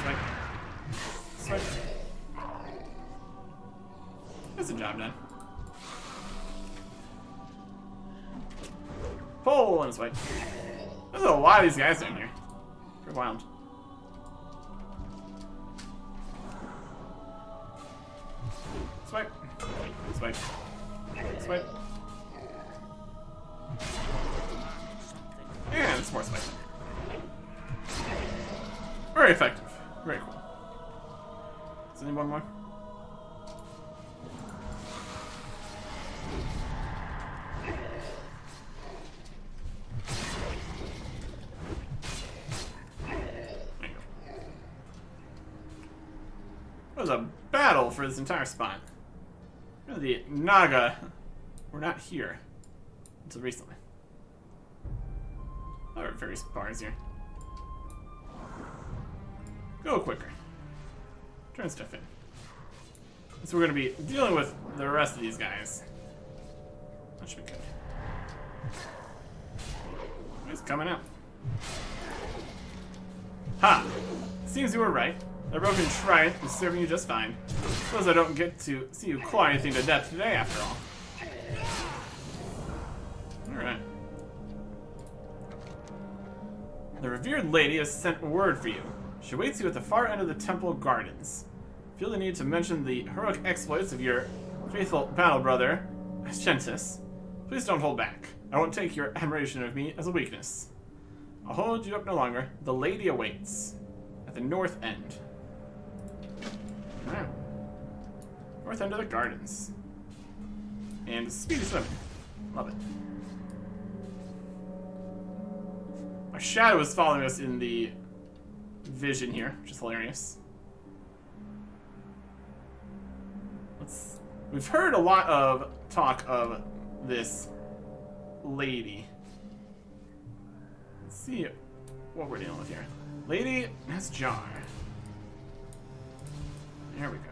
Swipe. Swipe. That's the job done. Pull and swipe. There's a lot of these guys down here. Pretty wild. Swipe. Swipe. Swipe. And it's more swipe. Very effective. Very cool. Is anyone more? It was a battle for this entire spot. The Naga were not here until recently. There are various bars here. Go quicker. Turn stuff in. So we're going to be dealing with the rest of these guys. That should be good. He's coming out. Ha! Seems you were right. That broken trident is serving you just fine. Suppose I don't get to see you claw anything to death today, after all. Alright. The revered lady has sent word for you. She waits you at the far end of the temple gardens. Feel the need to mention the heroic exploits of your faithful battle brother, Ascentus. Please don't hold back. I won't take your admiration of me as a weakness. I'll hold you up no longer. The lady awaits. At the north end. Wow. North end of the gardens. And speedy swimming. Love it. Our shadow is following us in the vision here, which is hilarious. We've heard a lot of talk of this lady. Let's see what we're dealing with here. Lady has jar. There we go.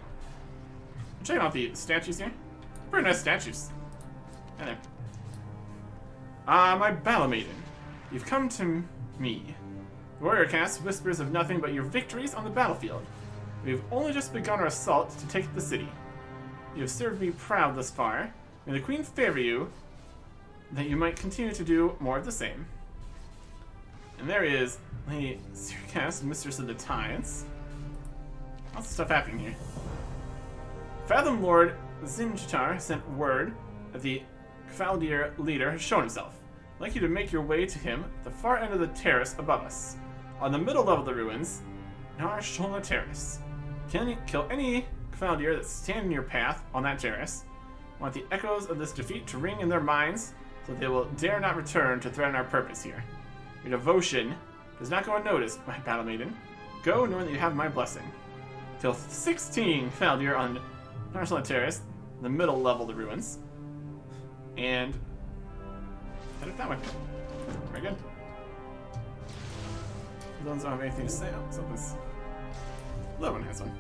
Checking out the statues here. Very nice statues. Hi there. My battle maiden. You've come to me. The warrior cast whispers of nothing but your victories on the battlefield. We've only just begun our assault to take the city. You have served me proud thus far. May the queen favor you, that you might continue to do more of the same. And there is Lady Circas, Mistress of the Tides. Lots of stuff happening here. Fathom Lord Zinjar sent word that the Kvaldir leader has shown himself. I'd like you to make your way to him at the far end of the terrace above us. On the middle level of the ruins, Nar Sholna Terrace. Kill any Kvaldir that stand in your path on that terrace. I want the echoes of this defeat to ring in their minds, so that they will dare not return to threaten our purpose here. Your devotion does not go unnoticed, my battle maiden. Go knowing that you have my blessing. Kill 16 Kvaldir on Nar Sholna Terrace, the middle level of the ruins. And head it that way. Very good. Those don't have anything to say. Oh, so this little one has one.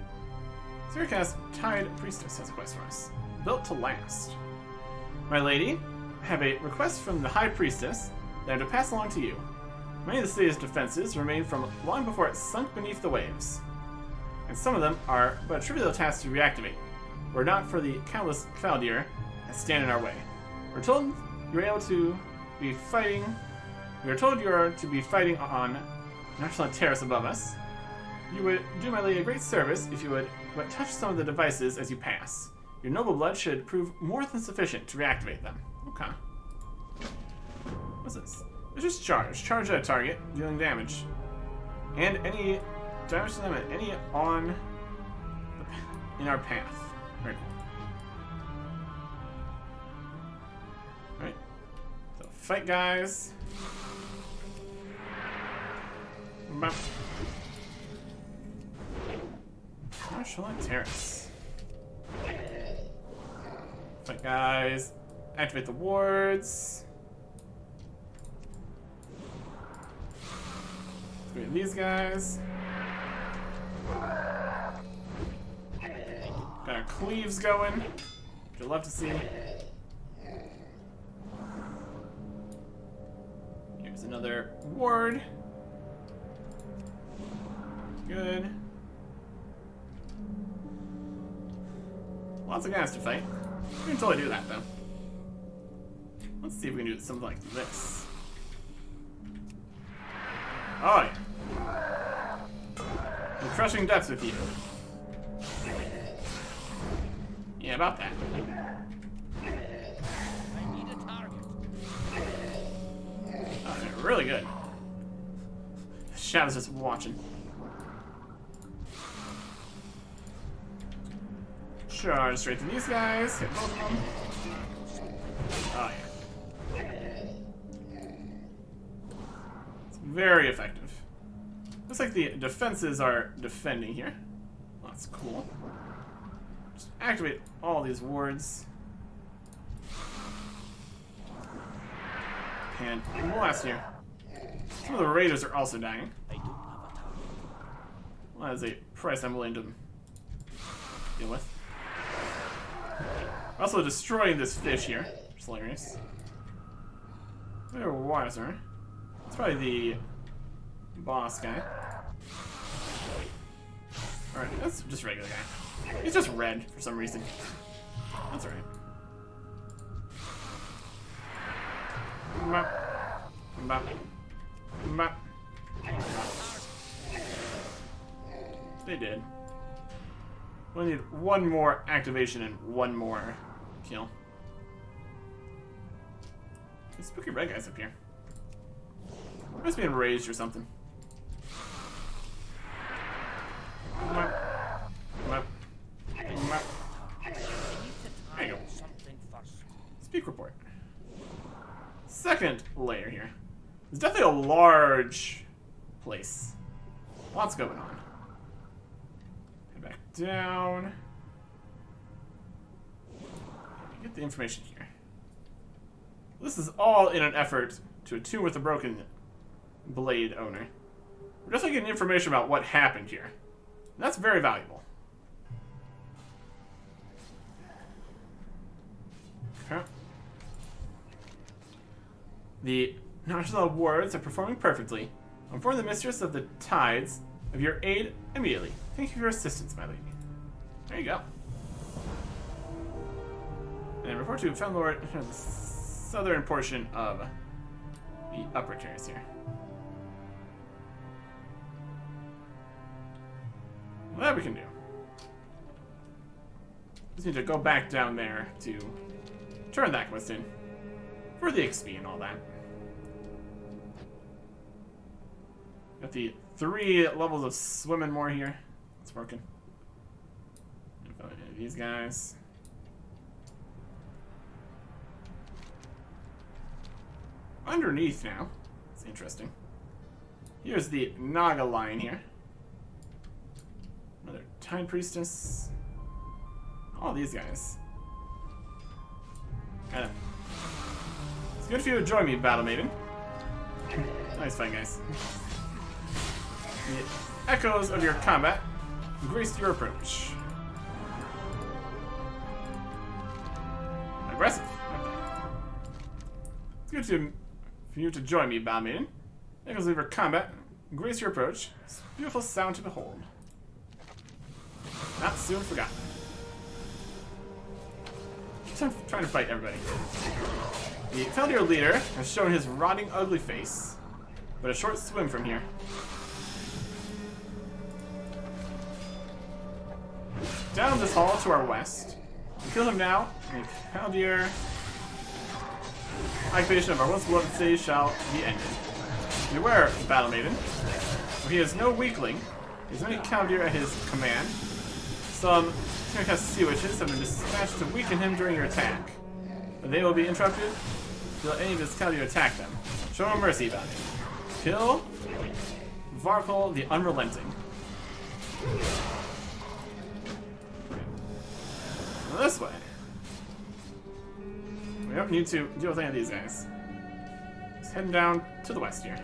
Circas Tide Priestess has a quest for us. Built to last. My lady, I have a request from the High Priestess that I am to pass along to you. Many of the city's defenses remain from long before it sunk beneath the waves, and some of them are but a trivial task to reactivate, were it not for the countless Kvaldir that stand in our way. We're told you are able to be fighting. We are told you are to be fighting on National Terrace above us. You would do my lady a great service if you would but touch some of the devices as you pass. Your noble blood should prove more than sufficient to reactivate them. Okay. What's this? It's just charge. Charge at a target, dealing damage. And any damage to them at any on in our path. Very cool. Alright. So, fight, guys. Marshall Terrace. Fight, guys. Activate the wards. Activate these guys. Got our cleaves going, which I'd love to see. Here's another ward. Good. Lots of guys to fight. We can totally do that, though. Let's see if we can do something like this. Oh, yeah. The crushing depths with you. Yeah, about that. I need a target. Oh, they're really good. Shadow's just watching. Charge straight to these guys. Hit both of them. Oh, yeah. It's very effective. Looks like the defenses are defending here. That's cool. Just activate all these wards. And blast here. Some of the raiders are also dying. I don't have a target. Well, that is a price I'm willing to deal with. Also destroying this fish here, which is hilarious. They're wiser. It's probably the boss guy. Alright, that's just a regular guy. He's just red for some reason. That's alright. Map. Map. Map. They did. We need one more activation and one more kill. These spooky red guys up here. Must be enraged or something. Map. Map. Map. There you go. Speak report. Second layer here. It's definitely a large place. Lots going on. Head back down. Get the information here. This is all in an effort to attune with the broken blade owner. We're definitely getting information about what happened here. And that's very valuable. Okay. The National wards are performing perfectly. Inform the mistress of the tides of your aid immediately. Thank you for your assistance, my lady. There you go. And report to Found Lord the southern portion of the upper terrace here. Well, that we can do. Just need to go back down there to turn that quest in for the XP and all that. Got the 3 levels of swimming more here. It's working. These guys. Underneath now. It's interesting. Here's the Naga line here. Another Time Priestess. All these guys. Kinda. It's good for you to join me, Battle Maiden. Nice fight, guys. The echoes of your combat graced your approach. Aggressive. Okay. It's good for you to join me, Battle Maiden. Echoes of your combat grace your approach. It's a beautiful sound to behold. Not soon forgotten. I'm trying to fight everybody. The Feldir leader has shown his rotting, ugly face, but a short swim from here. Down this hall to our west. We kill him now, and the Feldir occupation of our once beloved city shall be ended. Beware, Battle Maiden. For he is no weakling. He has many Feldir at his command. Some cast sea witches have been dispatched to weaken him during your attack. When they will be interrupted, deal any physicality to attack them. Show no mercy about it. Kill Varkle the Unrelenting. Now this way. We don't need to deal with any of these guys. Just heading down to the west here.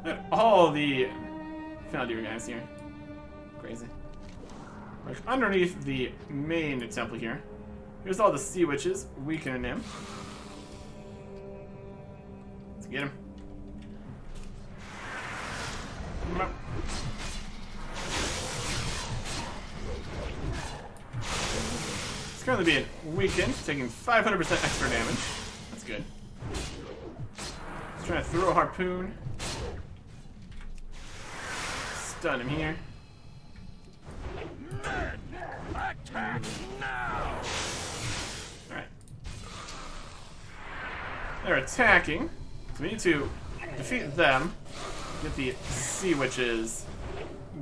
Look at all the Faldir guys here. Crazy. Like underneath the main temple here. Here's all the sea witches weakening him. Let's get him. It's currently being weakened, taking 500% extra damage. That's good. He's trying to throw a harpoon. Stun him here. Attack now! Alright. They're attacking. So we need to defeat them. Get the sea witches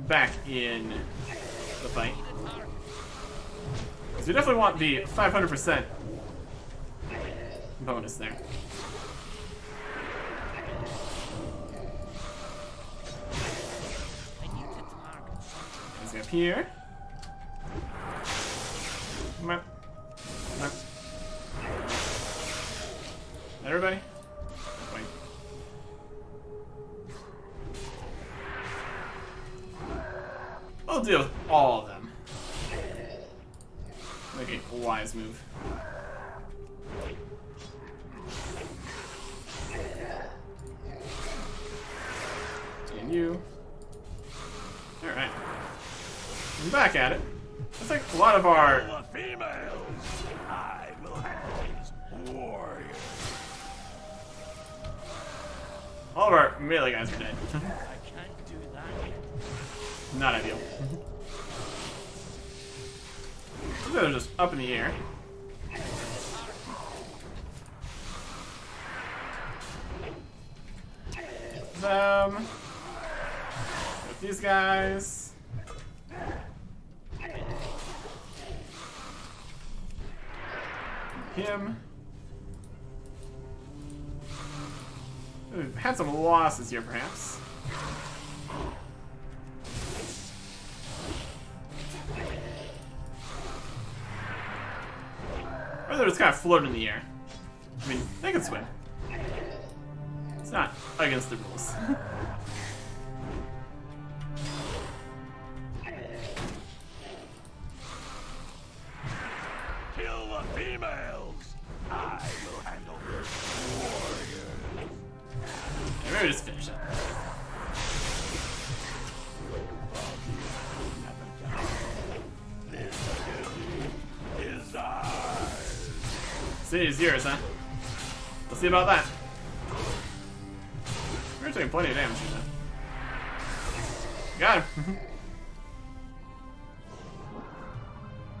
back in the fight. So we definitely want the 500% bonus there. He's up here. Come on. Come on. Everybody? Wait. I'll deal with all of them. Make a wise move. And you. Alright. I'm back at it. Looks like a lot of our Females, I will handle warriors. all of our melee guys are dead. I can't do that. Not ideal. They're just up in the air. Them. With these guys. Him. We've had some losses here, perhaps. Or they're just kind of floating in the air. I mean, they can swim. It's not against the rules. Kill the females. I will handle this warriors. Yeah, maybe just finish it. This is ours. City is yours, huh? Let's see about that. We're taking plenty of damage here, though. Got him.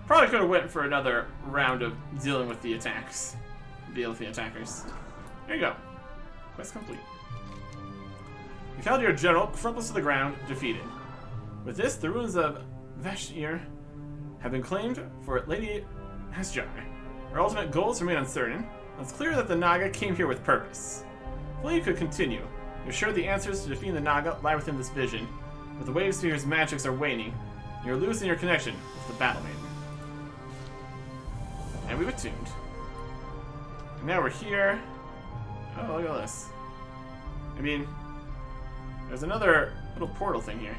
Probably could have went for another round of dealing with the attacks. Deal with the attackers. There you go. Quest complete. The Caldear General crumples to the ground, defeated. With this, the ruins of Vashtir have been claimed for Lady Hasjar. Our ultimate goals remain uncertain. It's clear that the Naga came here with purpose. If only you could continue. You're sure the answers to defeating the Naga lie within this vision. But the Wave Sphere's magics are waning. You're losing your connection with the Battle Maiden. And we've attuned. And now we're here. Oh, look at this. I mean, there's another little portal thing here.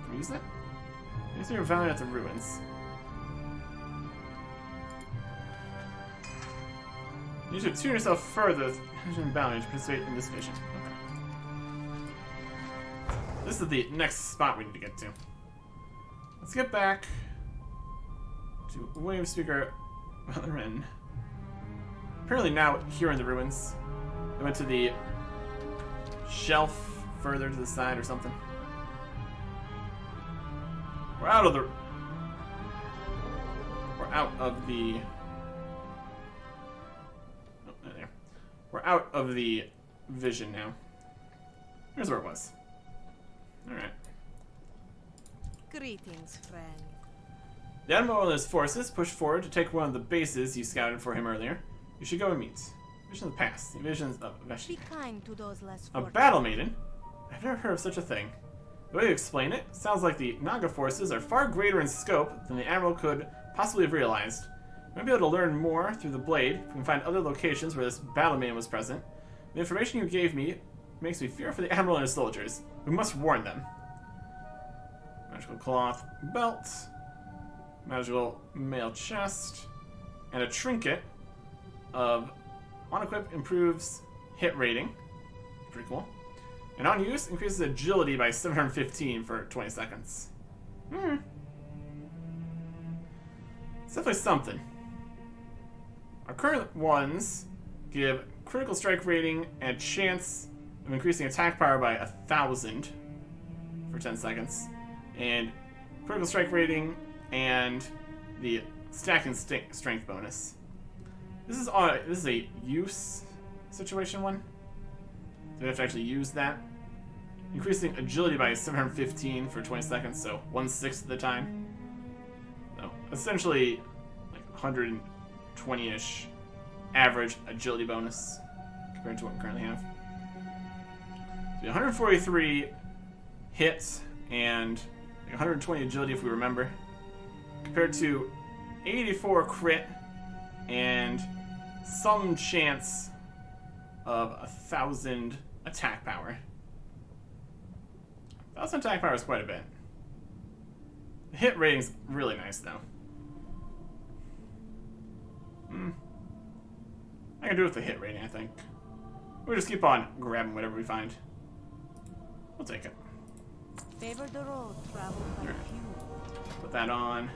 Can we use that? Use your value at the ruins. You should tune yourself further with vision boundary to participate in this vision. Okay. This is the next spot we need to get to. Let's get back to Wave Speaker Valeren. Apparently now here in the ruins. I went to the shelf further to the side or something. We're out of the oh, there. We're out of the vision now. Here's where it was. Alright. Greetings, friend. The Admiral and his forces push forward to take one of the bases you scouted for him earlier. You should go and meet. Vision of the past. The visions of Vesh. Be kind to those less A fortunate. battle maiden? I've never heard of such a thing. The way you explain it sounds like the Naga forces are far greater in scope than the Admiral could possibly have realized. We might be able to learn more through the Blade if we can find other locations where this battle maiden was present. The information you gave me makes me fear for the Admiral and his soldiers. We must warn them. Magical cloth belt. Magical mail chest. And a trinket of on equip improves hit rating. Pretty cool. And on use increases agility by 715 for 20 seconds. It's definitely something. Our current ones give critical strike rating and a chance of increasing attack power by 1,000 for 10 seconds. And critical strike rating and the stacking strength bonus. This is a use situation one. So we have to actually use that. Increasing agility by 715 for 20 seconds, so 1/6 of the time. So essentially like 120-ish average agility bonus compared to what we currently have. So 143 hits and 120 agility if we remember, compared to 84 crit and some chance of 1,000 attack power. 1,000 attack power is quite a bit. The hit rating's really nice though. I can do with the hit rating, I think. We'll just keep on grabbing whatever we find. We'll take it. Favor the road traveled by few. Put that on.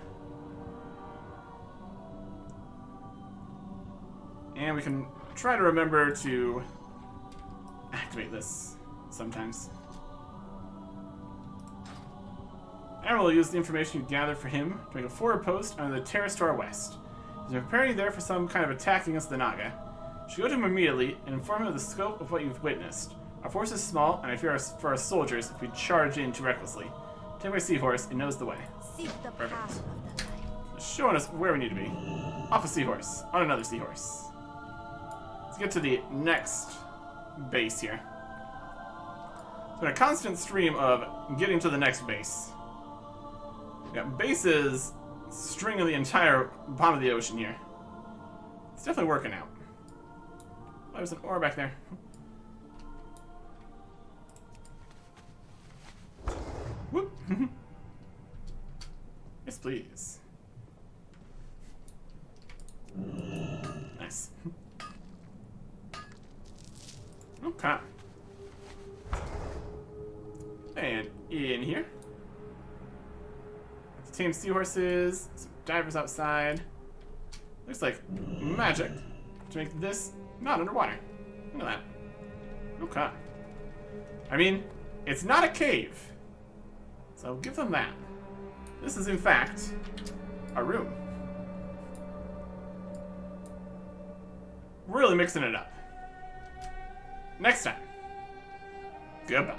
And we can try to remember to activate this sometimes. Admiral will use the information you gather for him to make a forward post on the terrace to our west. He's preparing there for some kind of attack against the Naga. You should go to him immediately and inform him of the scope of what you've witnessed. Our force is small, and I fear for our soldiers if we charge in too recklessly. Take my seahorse, it knows the way. Seek the Perfect. path of the night. It's showing us where we need to be. Off a seahorse, on another seahorse. Let's get to the next base here. It's been a constant stream of getting to the next base. We got bases stringing the entire bottom of the ocean here. It's definitely working out. Oh, there's an ore back there. Whoop. Yes, please. Nice. Okay. And in here. Let's tame seahorses, some divers outside. Looks like magic to make this not underwater. Look at that. Okay. I mean, it's not a cave. So give them that. This is, in fact, a room. Really mixing it up. Next time. Goodbye.